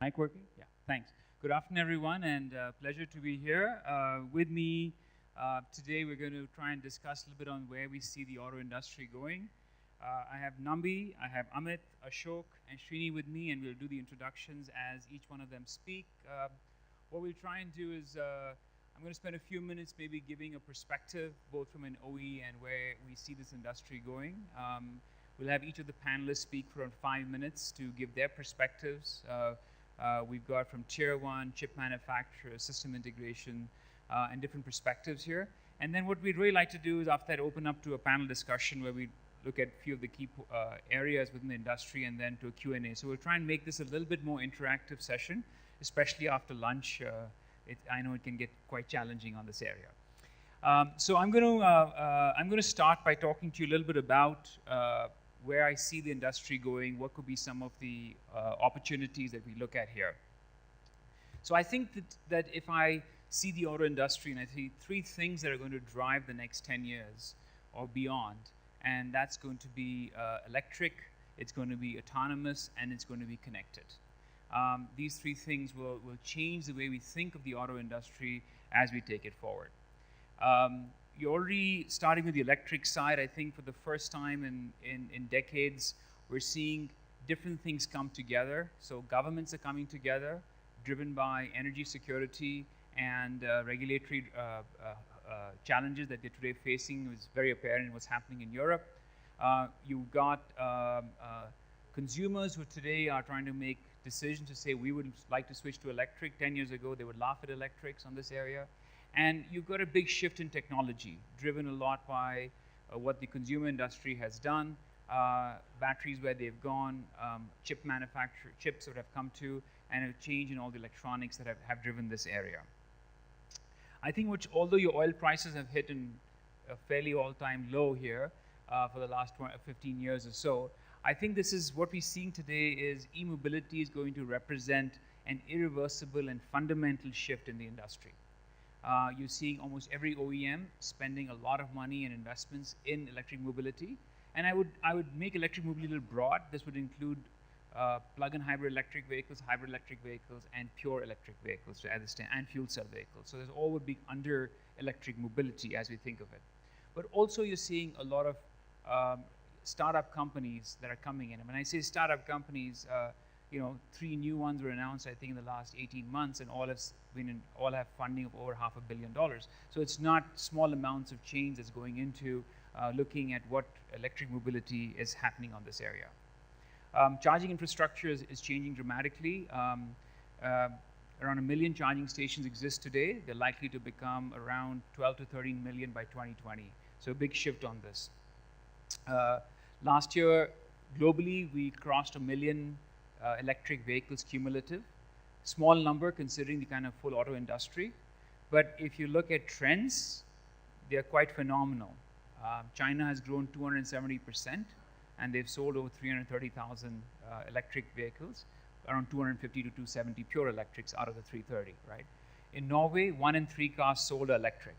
Mic working? Yeah, thanks. Good afternoon, everyone, and pleasure to be here. With me today, we're going to try and discuss a little bit on where we see the auto industry going. I have Nambi, I have Amit, Ashok, and Srini with me, and we'll do the introductions as each one of them speak. What we'll try and do is I'm going to spend a few minutes maybe giving a perspective, both from an OE and where we see this industry going. We'll have each of the panelists speak for around 5 minutes to give their perspectives. We've got from tier one, chip manufacturer, system integration, and different perspectives here. And then what we'd really like to do is after that open up to a panel discussion where we look at a few of the key areas within the industry and then to a Q&A. So we'll try and make this a little bit more interactive session, especially after lunch. I know it can get quite challenging on this area. So I'm going to start by talking to you a little bit about where I see the industry going, what could be some of the opportunities that we look at here. So I think that if I see the auto industry and I see three things that are going to drive the next 10 years or beyond, and that's going to be electric, it's going to be autonomous, and it's going to be connected. These three things will change the way we think of the auto industry as we take it forward. You're already starting with the electric side. I think for the first time in decades, we're seeing different things come together. So governments are coming together, driven by energy security and regulatory challenges that they're today facing. Is very apparent in what's happening in Europe. You've got consumers who today are trying to make decisions to say we would like to switch to electric. 10 years ago, they would laugh at electrics on this area. And you've got a big shift in technology, driven a lot by what the consumer industry has done, batteries where they've gone, chip manufacture, chips that have come to, and a change in all the electronics that have driven this area. I think although your oil prices have hit a fairly all-time low here for the last 15 years or so, I think this is what we're seeing today is e-mobility is going to represent an irreversible and fundamental shift in the industry. You're seeing almost every OEM spending a lot of money and investments in electric mobility. And I would make electric mobility a little broad. This would include plug-in hybrid electric vehicles, and pure electric vehicles, and fuel cell vehicles. So this all would be under electric mobility as we think of it. But also you're seeing a lot of startup companies that are coming in. And when I say startup companies, 3 new ones were announced, I think, in the last 18 months, and all have funding of over $500 million. So it's not small amounts of change that's going into looking at what electric mobility is happening on this area. Charging infrastructure is changing dramatically. Around 1 million charging stations exist today. They're likely to become around 12 to 13 million by 2020. So a big shift on this. Last year, globally, we crossed 1 million electric vehicles cumulative. Small number considering the kind of full auto industry. But if you look at trends, they're quite phenomenal. China has grown 270%, and they've sold over 330,000 electric vehicles, around 250 to 270 pure electrics out of the 330, right? In Norway, 1 in 3 cars sold are electric.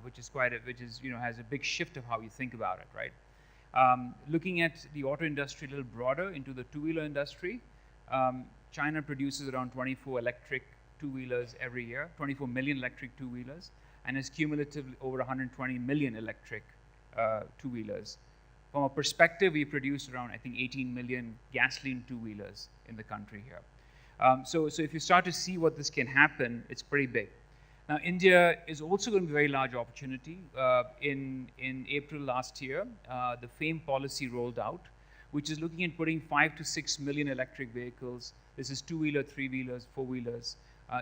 Which has a big shift of how you think about it, right? Looking at the auto industry a little broader into the two-wheeler industry, China produces around 24 electric two-wheelers every year, 24 million electric two-wheelers, and has cumulatively over 120 million electric two-wheelers. From a perspective, we produce around, I think, 18 million gasoline two-wheelers in the country here. So if you start to see what this can happen, it's pretty big. Now, India is also going to be a very large opportunity. In April last year, the FAME policy rolled out, which is looking at putting 5 to 6 million electric vehicles, this is two-wheeler, three-wheelers, four-wheelers,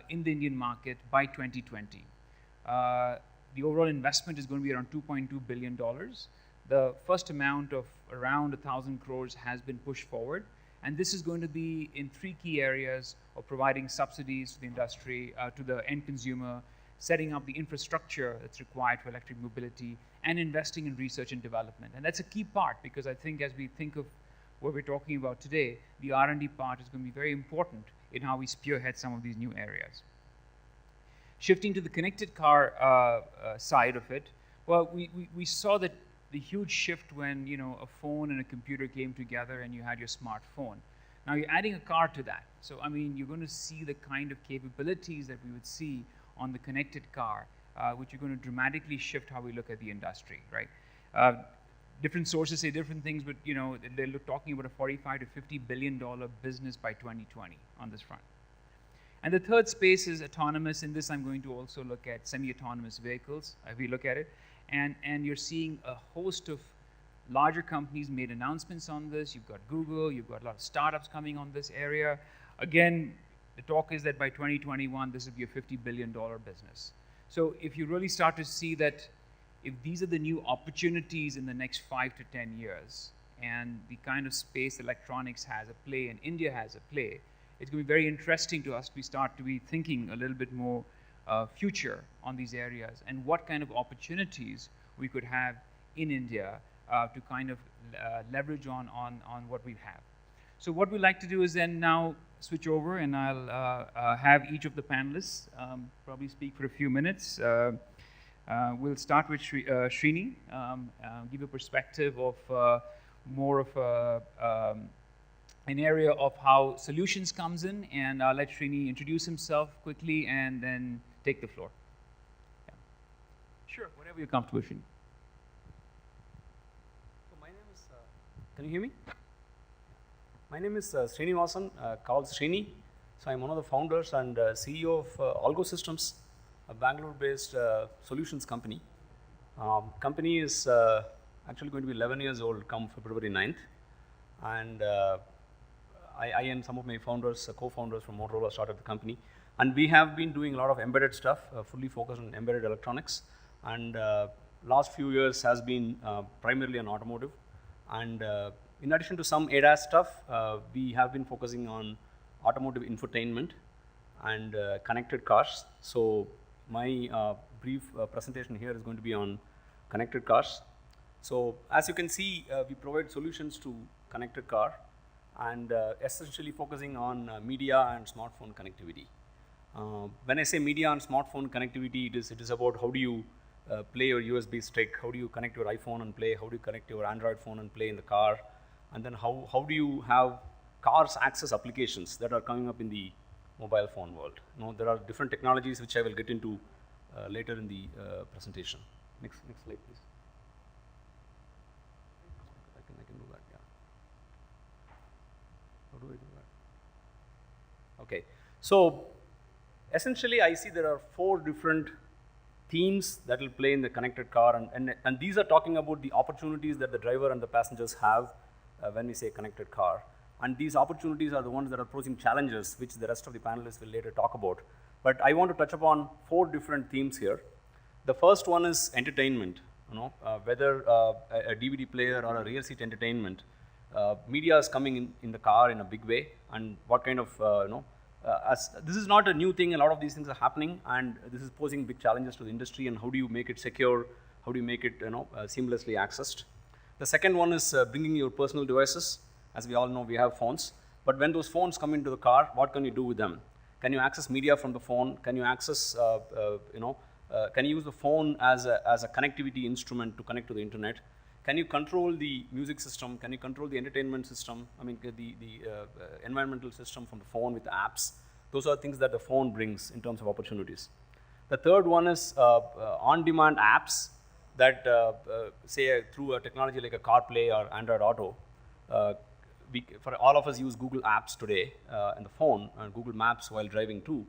in the Indian market by 2020. The overall investment is going to be around $2.2 billion. The first amount of around 1,000 crores has been pushed forward. And this is going to be in 3 key areas of providing subsidies to the industry, to the end consumer, setting up the infrastructure that's required for electric mobility, and investing in research and development. And that's a key part because I think as we think of what we're talking about today, the R&D part is going to be very important in how we spearhead some of these new areas. Shifting to the connected car side of it, well, we saw that the huge shift when a phone and a computer came together and you had your smartphone. Now you're adding a car to that. So, I mean, you're going to see the kind of capabilities that we would see on the connected car, which are going to dramatically shift how we look at the industry, right? Different sources say different things, but you know, they're talking about a 45 to 50 billion dollar business by 2020 on this front. And the third space is autonomous. In this, I'm going to also look at semi-autonomous vehicles. We look at it, and you're seeing a host of larger companies made announcements on this. You've got Google, you've got a lot of startups coming on this area. Again, the talk is that by 2021, this will be a $50 billion business. So if you really start to see that if these are the new opportunities in the next 5 to 10 years, and the kind of space electronics has a play and India has a play, it's going to be very interesting to us to start to be thinking a little bit more future on these areas and what kind of opportunities we could have in India to kind of leverage on what we have. So what we'd like to do is then now switch over, and I'll have each of the panelists probably speak for a few minutes. We'll start with Srini, give a perspective of more of an area of how solutions comes in, and I'll let Srini introduce himself quickly and then take the floor. Yeah. Sure, whatever you're comfortable, Srini. So my name is, can you hear me? My name is Srinivasan, called Srini. So I'm one of the founders and CEO of Algo Systems, a Bangalore-based solutions company. Company is actually going to be 11 years old come February 9th. And I and some of my founders, co-founders from Motorola started the company. And we have been doing a lot of embedded stuff, fully focused on embedded electronics. And last few years has been primarily on automotive. And in addition to some ADAS stuff, we have been focusing on automotive infotainment and connected cars. So my brief presentation here is going to be on connected cars. So as you can see, we provide solutions to connected car and essentially focusing on media and smartphone connectivity. When I say media and smartphone connectivity, it is about how do you play your USB stick, how do you connect your iPhone and play, how do you connect your Android phone and play in the car, and then how do you have cars access applications that are coming up in the mobile phone world. You know, there are different technologies which I will get into later in the presentation. Next slide, please. I can do that, yeah. How do I do that? Okay, so essentially I see there are 4 different themes that will play in the connected car, and these are talking about the opportunities that the driver and the passengers have when we say connected car. And these opportunities are the ones that are posing challenges, which the rest of the panelists will later talk about. But I want to touch upon 4 different themes here. The first one is entertainment. You know, whether a DVD player or a rear seat entertainment, media is coming in the car in a big way, and what kind of, as this is not a new thing, a lot of these things are happening, and this is posing big challenges to the industry, and how do you make it secure, how do you make it seamlessly accessed. The second one is bringing your personal devices. As we all know, we have phones, but when those phones come into the car, what can you do with them? Can you access media from the phone? Can you access, can you use the phone as a connectivity instrument to connect to the internet? Can you control the music system? Can you control the entertainment system? I mean, the environmental system from the phone with the apps. Those are things that the phone brings in terms of opportunities. The third one is on-demand apps that, say, through a technology like a CarPlay or Android Auto, for all of us use Google Apps today in the phone and Google Maps while driving too.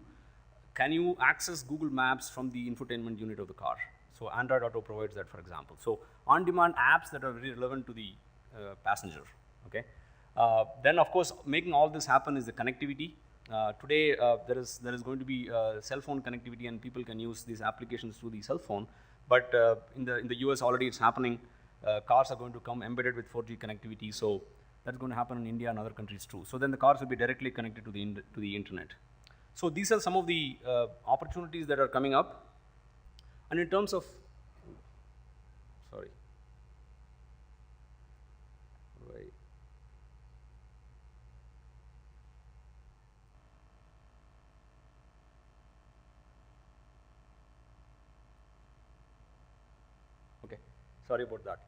Can you access Google Maps from the infotainment unit of the car? So Android Auto provides that, for example. So on-demand apps that are very relevant to the passenger. Okay. Then of course, making all this happen is the connectivity. Today there is going to be cell phone connectivity, and people can use these applications through the cell phone. But in the US already it's happening. Cars are going to come embedded with 4G connectivity. So that's going to happen in India and other countries too. So then the cars will be directly connected to the internet. So these are some of the opportunities that are coming up. And in terms of, sorry, okay, sorry about that.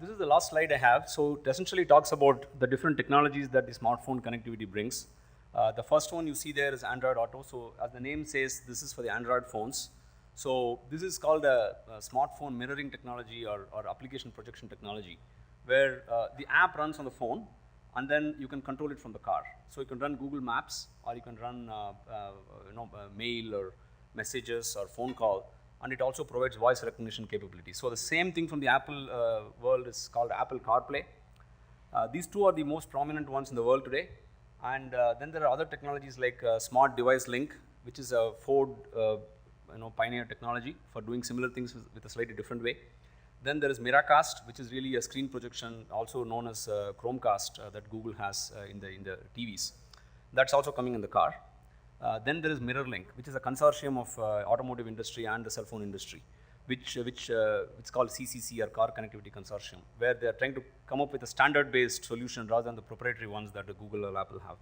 This is the last slide I have. So it essentially talks about the different technologies that the smartphone connectivity brings. The first one you see there is Android Auto. So as the name says, this is for the Android phones. So this is called a smartphone mirroring technology or application projection technology, where the app runs on the phone, and then you can control it from the car. So you can run Google Maps, or you can run mail or messages or phone call, and it also provides voice recognition capability. So the same thing from the Apple world is called Apple CarPlay. These two are the most prominent ones in the world today. And then there are other technologies like Smart Device Link, which is a Ford pioneer technology for doing similar things with a slightly different way. Then there is Miracast, which is really a screen projection, also known as Chromecast, that Google has in the TVs. That's also coming in the car. Then there is MirrorLink, which is a consortium of automotive industry and the cell phone industry, which it's called CCC, or Car Connectivity Consortium, where they are trying to come up with a standard-based solution rather than the proprietary ones that the Google or Apple have.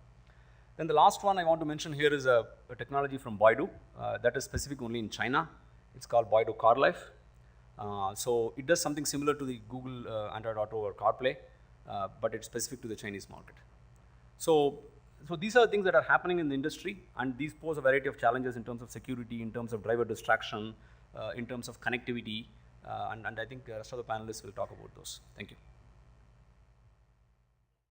Then the last one I want to mention here is a technology from Baidu that is specific only in China. It's called Baidu CarLife. So it does something similar to the Google Android Auto or CarPlay, but it's specific to the Chinese market. So these are the things that are happening in the industry, and these pose a variety of challenges in terms of security, in terms of driver distraction, in terms of connectivity, and I think the rest of the panelists will talk about those. Thank you.